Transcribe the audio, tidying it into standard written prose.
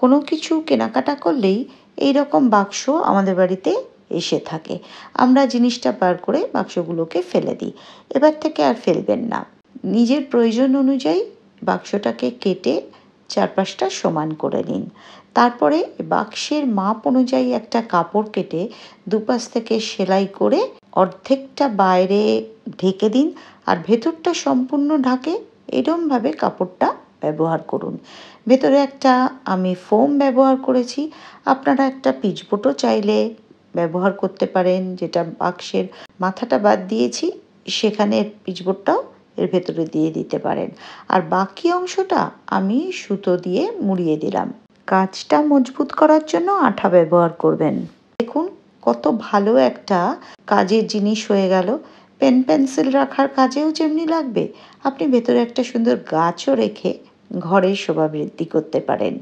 কোনো কিছু কেনাকাটা করলেই এই রকম বাক্স আমাদের বাড়িতে এসে থাকে। আমরা জিনিসটা বার করে বাক্সগুলোকে ফেলে দিই। এবার থেকে আর ফেলবেন না। নিজের প্রয়োজন অনুযায়ী বাক্সটাকে কেটে চারপাশটা সমান করে নিন। তারপরে বাক্সের মাপ অনুযায়ী একটা কাপড় কেটে দুপাশ থেকে সেলাই করে অর্ধেকটা বাইরে ঢেকে দিন, আর ভেতরটা সম্পূর্ণ ঢাকে এরমভাবে কাপড়টা ব্যবহার করুন। ভেতরে একটা আমি ফোম ব্যবহার করেছি। আপনারা একটা পিচবোর্ডও চাইলে ব্যবহার করতে পারেন, যেটা বাক্সের মাথাটা বাদ দিয়েছি সেখানে পিচবোর্ডটাও এর ভেতরে দিয়ে দিতে পারেন। আর বাকি অংশটা আমি সুতো দিয়ে মুড়িয়ে দিলাম। কাজটা মজবুত করার জন্য আঠা ব্যবহার করবেন। দেখুন কত ভালো একটা কাজের জিনিস হয়ে গেল। পেন পেন্সিল রাখার কাজেও যেমনি লাগবে, আপনি ভেতরে একটা সুন্দর গাছও রেখে ঘরের শোভা বৃদ্ধি করতে পারেন।